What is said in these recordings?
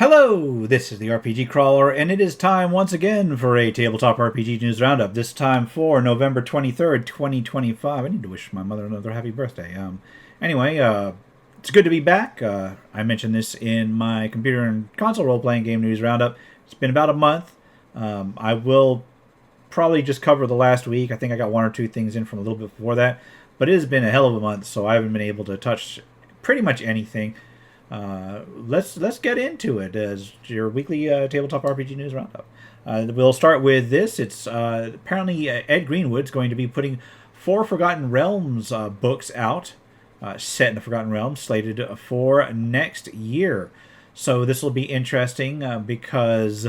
Hello, this is the RPG Crawler, and it is time once again for a Tabletop RPG News Roundup, this time for November 23rd, 2025. I need to wish my mother another happy birthday. Anyway, it's good to be back. I mentioned this in my computer and console role-playing game news roundup. It's been about a month. I will probably just cover the last week. I think I got one or two things in from a little bit before that, but it has been a hell of a month, so I haven't been able to touch pretty much anything. Let's get into it as your weekly tabletop RPG news roundup. We'll start with this. It's apparently Ed Greenwood's going to be putting 4 Forgotten Realms books out, set in the Forgotten Realms, slated for next year. So this will be interesting because,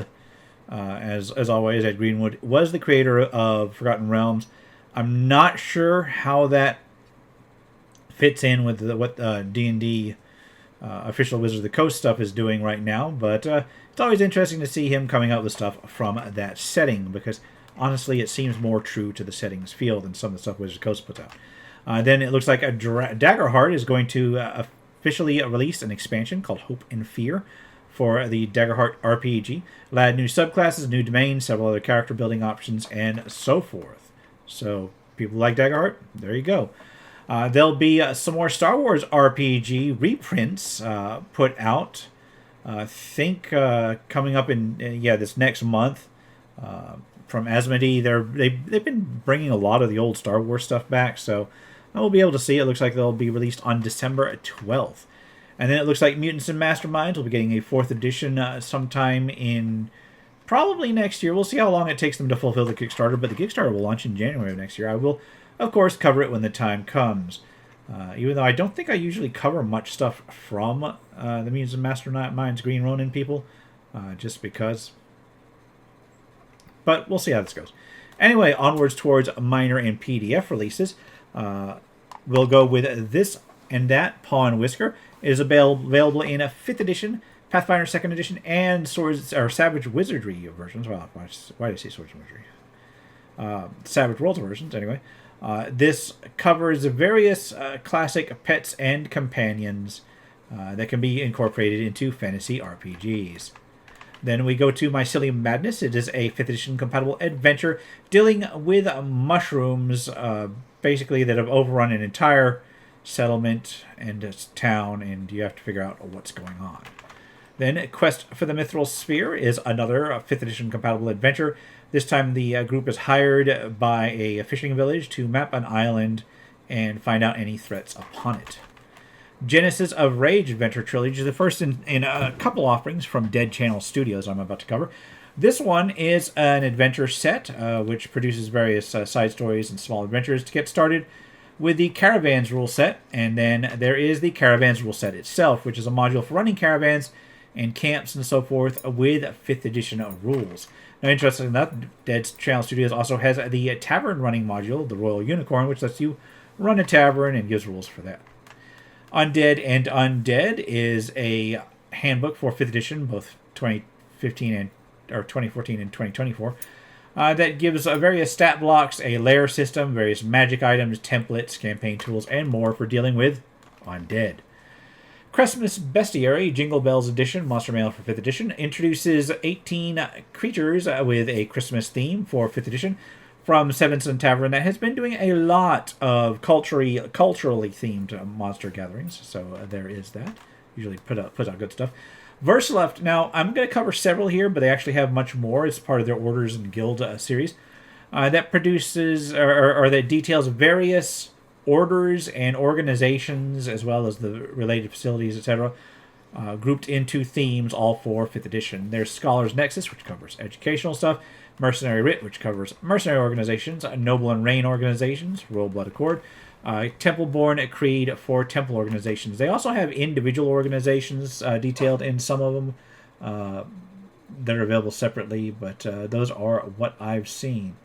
as always, Ed Greenwood was the creator of Forgotten Realms. I'm not sure how that fits in with what D&D official Wizards of the Coast stuff is doing right now, but it's always interesting to see him coming out with stuff from that setting, because honestly it seems more true to the setting's feel than some of the stuff Wizards of the Coast puts out. Then it looks like Daggerheart is going to officially release an expansion called Hope and Fear for the Daggerheart RPG. It'll add new subclasses, new domains, several other character building options, and so forth. So people like Daggerheart, there you go. There'll be some more Star Wars RPG reprints put out. I think coming up in this next month from Asmodee. They've been bringing a lot of the old Star Wars stuff back, so we'll be able to see. It looks like they'll be released on December 12th. And then it looks like Mutants and Masterminds will be getting a 4th edition sometime in probably next year. We'll see how long it takes them to fulfill the Kickstarter, but the Kickstarter will launch in January of next year. I will, of course, cover it when the time comes. Even though I don't think I usually cover much stuff from the Mutants and Masterminds Green Ronin people, just because. But we'll see how this goes. Anyway, onwards towards minor and PDF releases. We'll go with This and That Paw and Whisker. It is available in a 5th edition, Pathfinder 2nd edition, and Savage Wizardry versions. Well, why did I say Swords and Wizardry? Savage Worlds versions, anyway. This covers various classic pets and companions that can be incorporated into fantasy RPGs. Then we go to Mycelium Madness. It is a 5th edition compatible adventure dealing with mushrooms, basically that have overrun an entire settlement and its town, and you have to figure out what's going on. Then Quest for the Mithril Sphere is another 5th edition compatible adventure. This time the group is hired by a fishing village to map an island and find out any threats upon it. Genesis of Rage Adventure Trilogy is the first in a couple offerings from Dead Channel Studios I'm about to cover. This one is an adventure set which produces various side stories and small adventures to get started with the Caravans rule set, and then there is the Caravans rule set itself, which is a module for running caravans and camps and so forth with 5th edition rules. Now, interesting enough, Dead Channel Studios also has the tavern running module, the Royal Unicorn, which lets you run a tavern and gives rules for that. Undead and Undead is a handbook for 5th edition, both 2014 and 2024. That gives various stat blocks, a layer system, various magic items, templates, campaign tools, and more for dealing with undead. Christmas Bestiary, Jingle Bells Edition, Monster Manual for 5th edition, introduces 18 creatures with a Christmas theme for 5th edition from Seven Sun Tavern that has been doing a lot of culturally themed monster gatherings. So there is that. Usually puts out good stuff. Versaleft, now I'm going to cover several here, but they actually have much more. It's part of their Orders and Guild series that produces or that details various orders and organizations, as well as the related facilities, etc., grouped into themes, all for 5th edition. There's Scholar's Nexus, which covers educational stuff. Mercenary Writ, which covers mercenary organizations. Noble and Reign organizations, Royal Blood Accord. Templeborn Creed for temple organizations. They also have individual organizations detailed in some of them that are available separately, but those are what I've seen.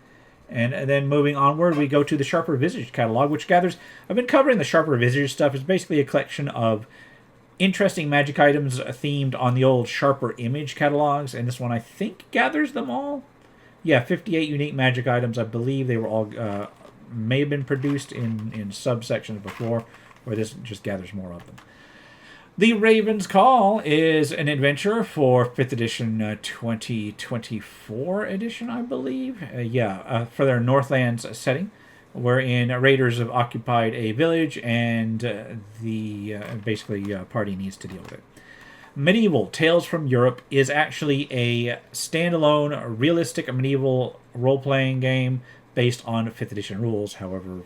And then moving onward, we go to the Sharper Visage catalog, which gathers... I've been covering the Sharper Visage stuff. It's basically a collection of interesting magic items themed on the old Sharper Image catalogs, and this one, I think, gathers them all. Yeah, 58 unique magic items. I believe they were all... may have been produced in subsections before, where this just gathers more of them. The Raven's Call is an adventure for 5th edition, 2024 edition, I believe. For their Northlands setting, wherein raiders have occupied a village and the party needs to deal with it. Medieval Tales from Europe is actually a standalone, realistic medieval role playing game based on 5th edition rules, however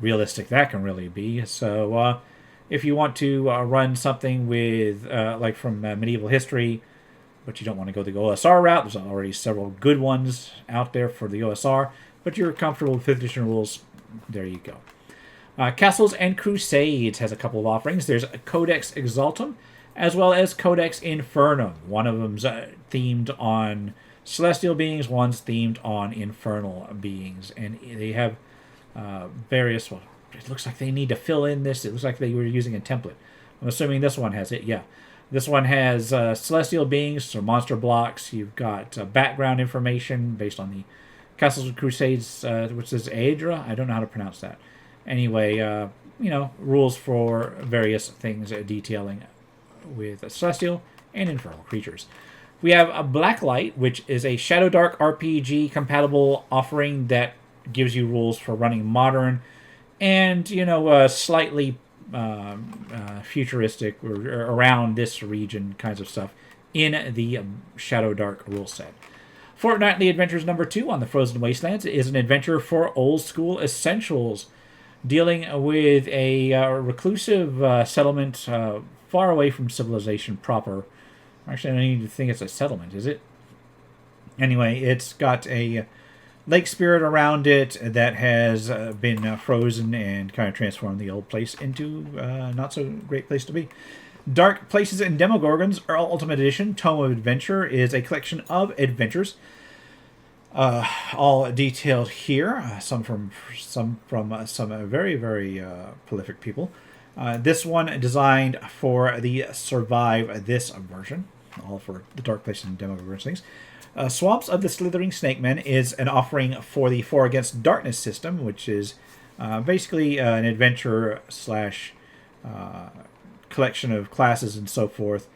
realistic that can really be. So, if you want to run something with, from medieval history, but you don't want to go the OSR route, there's already several good ones out there for the OSR, but you're comfortable with 5th edition rules, there you go. Castles and Crusades has a couple of offerings. There's Codex Exaltum, as well as Codex Infernum. One of them's themed on celestial beings, one's themed on infernal beings. And they have various, well, it looks like they need to fill in this. It looks like they were using a template. I'm assuming this one has it, yeah. This one has celestial beings, so monster blocks. You've got background information based on the Castles and Crusades, which is Aedra. I don't know how to pronounce that. Anyway, rules for various things detailing with celestial and infernal creatures. We have a Blacklight, which is a Shadow Dark RPG compatible offering that gives you rules for running modern and slightly futuristic or around this region kinds of stuff in the Shadow Dark rule set. Fortnightly Adventures number 2 on the Frozen Wastelands is an adventure for old school essentials, dealing with a reclusive settlement far away from civilization proper. Actually, I don't even think it's a settlement, is it? Anyway, it's got a lake spirit around it that has been frozen and kind of transformed the old place into a not so great place to be. Dark Places and Demogorgons, Ultimate Edition, Tome of Adventure, is a collection of adventures, all detailed here. Some from some very, very prolific people. This one designed for the Survive This version, all for the Dark Places and Demogorgons things. Swamps of the Slithering Snake Men is an offering for the 4 Against Darkness system, which is basically an adventure slash collection of classes and so forth,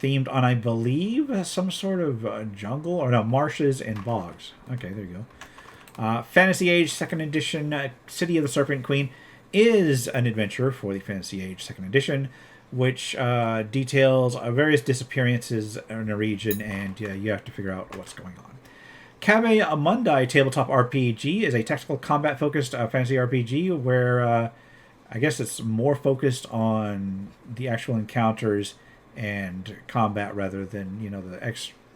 themed on, I believe, some sort of jungle, or no, marshes and bogs. Okay, there you go. Fantasy Age 2nd Edition, City of the Serpent Queen, is an adventure for the Fantasy Age 2nd Edition, which details various disappearances in a region, and you have to figure out what's going on. Cave Mundi Tabletop RPG is a tactical combat-focused fantasy RPG where I guess it's more focused on the actual encounters and combat rather than, the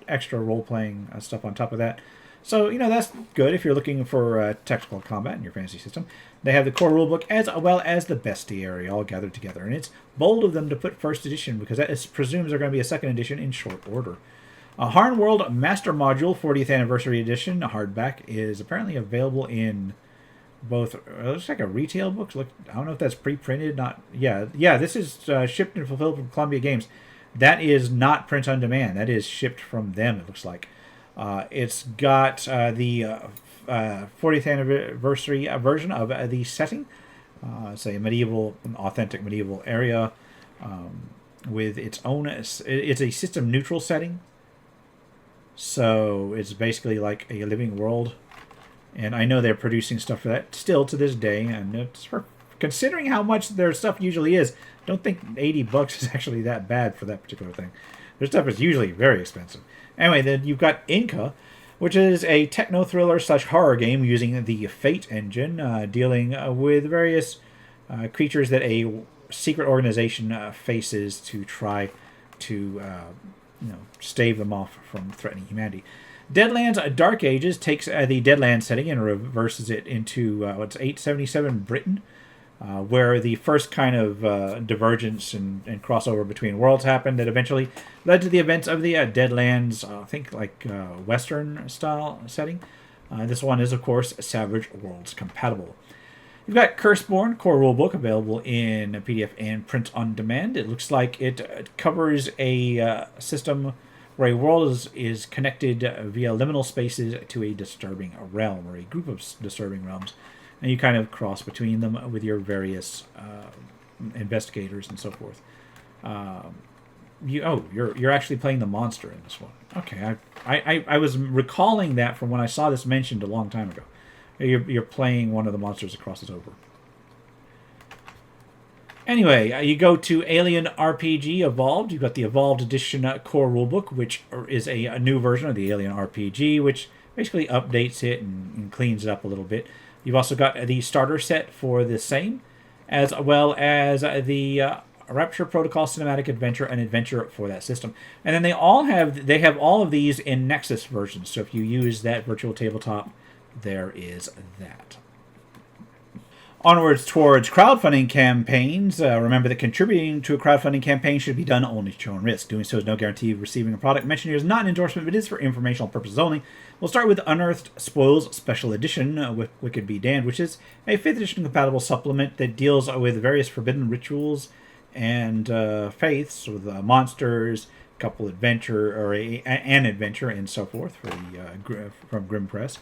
extra role-playing stuff on top of that. So, that's good if you're looking for tactical combat in your fantasy system. They have the core rulebook as well as the bestiary all gathered together. And it's bold of them to put first edition because that presumes they're going to be a second edition in short order. Harn World Master Module 40th Anniversary Edition hardback is apparently available in both. It looks like a retail book. Look, I don't know if that's pre-printed. Not. Yeah. This is shipped and fulfilled from Columbia Games. That is not print on demand. That is shipped from them. It looks like. It's got the 40th anniversary version of the setting. It's a authentic medieval area with its own. It's a system neutral setting. So it's basically like a living world. And I know they're producing stuff for that still to this day. And it's considering how much their stuff usually is, don't think $80 is actually that bad for that particular thing. Their stuff is usually very expensive. Anyway, then you've got Inca, which is a techno-thriller / horror game using the Fate engine, dealing with various creatures that a secret organization faces to try to stave them off from threatening humanity. Deadlands Dark Ages takes the Deadlands setting and reverses it into 877 Britain, where the first kind of divergence and crossover between worlds happened that eventually led to the events of the Deadlands, I think Western style setting. This one is, of course, Savage Worlds compatible. You've got Curseborn core rulebook available in PDF and print on demand. It looks like it covers a system where a world is connected via liminal spaces to a disturbing realm, or a group of disturbing realms. And you kind of cross between them with your various investigators and so forth. You're actually playing the monster in this one. Okay, I was recalling that from when I saw this mentioned a long time ago. You're playing one of the monsters that crosses over. Anyway, you go to Alien RPG Evolved. You've got the Evolved Edition core rulebook, which is a new version of the Alien RPG, which basically updates it and cleans it up a little bit. You've also got the starter set for the same, as well as the Rapture Protocol Cinematic Adventure and Adventure for that system. And then they have all of these in Nexus versions. So if you use that virtual tabletop, there is that. Onwards towards crowdfunding campaigns. Remember that contributing to a crowdfunding campaign should be done only at your own risk. Doing so is no guarantee of receiving a product. Mentioned here is not an endorsement, but it is for informational purposes only. We'll start with Unearthed Spoils Special Edition with Wicked Be Damned, which is a 5th edition compatible supplement that deals with various forbidden rituals and faiths, with monsters, a couple adventure, or an adventure, and so forth from Grim Press.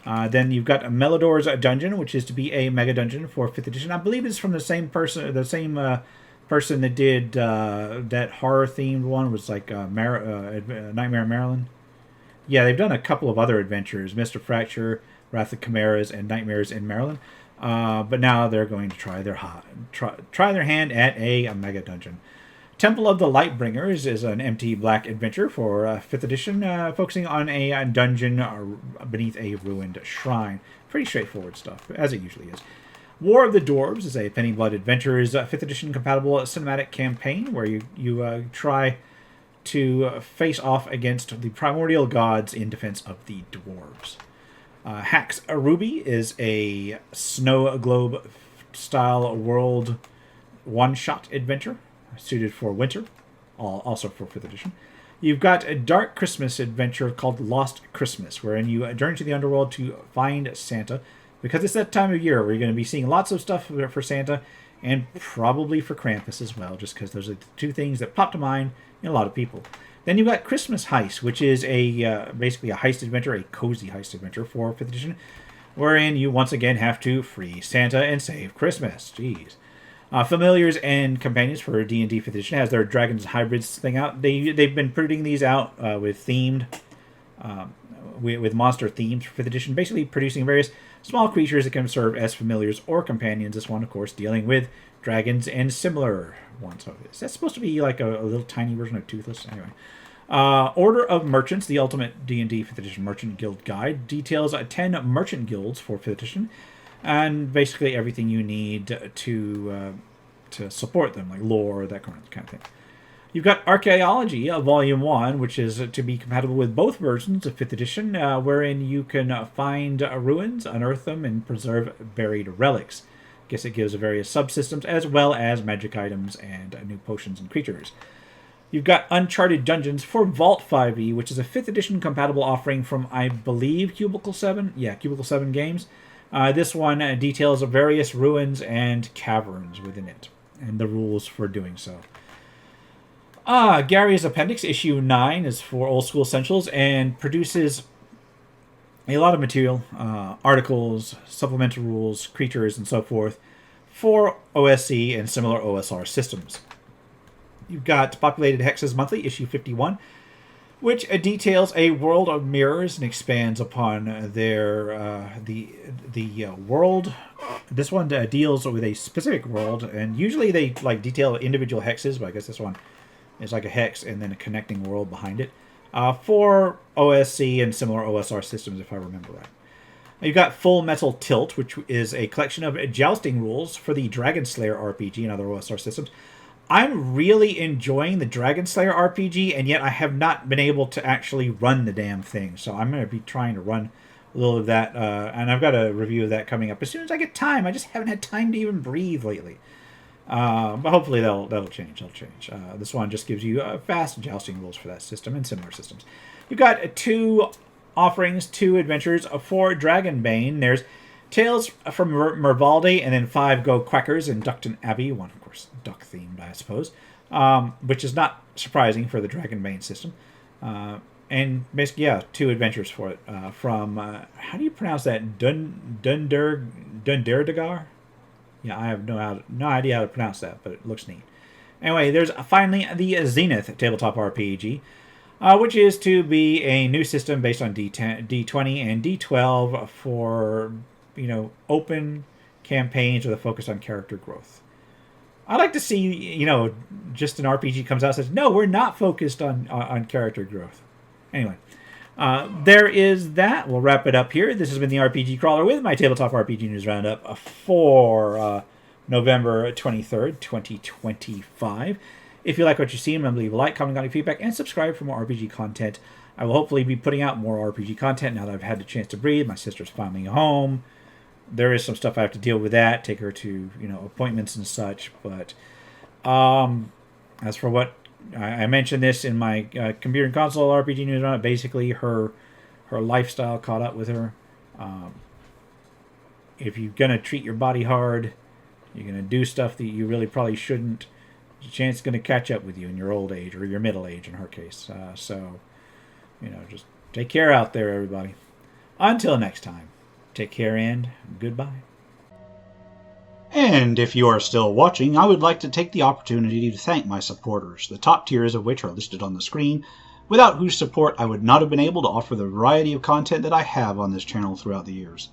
Then you've got Melodor's Dungeon, which is to be a mega dungeon for 5th edition. I believe it's from the same person that did that horror themed one. Was like Nightmare in Maryland. Yeah, they've done a couple of other adventures: Mr. Fracture, Wrath of Chimeras, and Nightmares in Maryland. But now they're going to try their hand at a mega dungeon. Temple of the Lightbringers is an empty black adventure for 5th edition, focusing on a dungeon beneath a ruined shrine. Pretty straightforward stuff, as it usually is. War of the Dwarves is a Penny Blood Adventures 5th edition compatible cinematic campaign where you try to face off against the primordial gods in defense of the dwarves. Hax Ruby is a snow globe style world one-shot adventure suited for winter, also for 5th edition. You've got a dark Christmas adventure called Lost Christmas, wherein you journey to the underworld to find Santa, because it's that time of year where you're going to be seeing lots of stuff for Santa, and probably for Krampus as well, just because those are the two things that pop to mind in a lot of people. Then you've got Christmas Heist, which is basically a heist adventure, a cozy heist adventure for 5th edition, wherein you once again have to free Santa and save Christmas. Jeez. Familiars and Companions for D&D 5th edition has their Dragons Hybrids thing out. They've been putting these out with monster themes for 5th edition, basically producing various small creatures that can serve as familiars or companions. This one, of course, dealing with dragons and similar ones. So is that supposed to be like a little tiny version of Toothless? Anyway. Order of Merchants, the ultimate D&D 5th edition merchant guild guide, details 10 merchant guilds for 5th edition, and basically everything you need to support them, like lore, that kind of thing. You've got Archaeology, Volume 1, which is to be compatible with both versions of 5th edition, wherein you can find ruins, unearth them, and preserve buried relics. I guess it gives various subsystems, as well as magic items and new potions and creatures. You've got Uncharted Dungeons for Vault 5e, which is a 5th edition compatible offering from, I believe, Cubicle 7? Yeah, Cubicle 7 Games. This one details various ruins and caverns within it, and the rules for doing so. Gary's Appendix, Issue 9, is for Old School Essentials and produces a lot of material, articles, supplemental rules, creatures, and so forth for OSC and similar OSR systems. You've got Populated Hexes Monthly, Issue 51, which details a world of mirrors and expands upon their the world. This one deals with a specific world, and usually they detail individual hexes, but I guess this one is like a hex and then a connecting world behind it for OSC and similar OSR systems, if I remember right. You've got Full Metal Tilt, which is a collection of jousting rules for the Dragon Slayer RPG and other OSR systems. I'm really enjoying the Dragon Slayer RPG, and yet I have not been able to actually run the damn thing. So I'm going to be trying to run a little of that, and I've got a review of that coming up as soon as I get time. I just haven't had time to even breathe lately. But hopefully that'll change. This one just gives you fast jousting rules for that system and similar systems. You've got 2 offerings, 2 adventures for Dragonbane. There's Tales from Mervaldi, and then 5 Go Quackers in Duckton Abbey. One, of course, duck themed, I suppose, which is not surprising for the Dragonbane system. And basically, 2 adventures for it from how do you pronounce that? Dunderdagar? Yeah, I have no idea how to pronounce that, but it looks neat. Anyway, there's finally the Zenith tabletop RPG, which is to be a new system based on D10, D20, and D12 for, open campaigns with a focus on character growth. I like to see, just an RPG comes out and says, no, we're not focused on character growth. Anyway, there is that. We'll wrap it up here. This has been the RPG Crawler with my Tabletop RPG News Roundup for November 23rd, 2025. If you like what you see, remember to leave a like, comment, any feedback, and subscribe for more RPG content. I will hopefully be putting out more RPG content now that I've had the chance to breathe. My sister's finally home. There is some stuff I have to deal with that, take her to, appointments and such. But as for what I mentioned this in my computer and console RPG news roundup, basically her lifestyle caught up with her. If you're going to treat your body hard, you're going to do stuff that you really probably shouldn't, there's a chance it's going to catch up with you in your old age or your middle age in her case. So, just take care out there, everybody. Until next time. Take care and goodbye. And if you are still watching, I would like to take the opportunity to thank my supporters, the top tiers of which are listed on the screen, without whose support I would not have been able to offer the variety of content that I have on this channel throughout the years.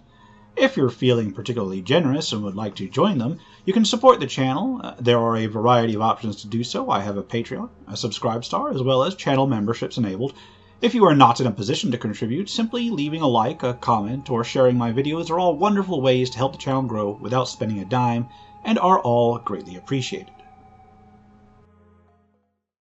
If you're feeling particularly generous and would like to join them, you can support the channel. There are a variety of options to do so. I have a Patreon, a Subscribe Star, as well as channel memberships enabled. If you are not in a position to contribute, simply leaving a like, a comment, or sharing my videos are all wonderful ways to help the channel grow without spending a dime, and are all greatly appreciated.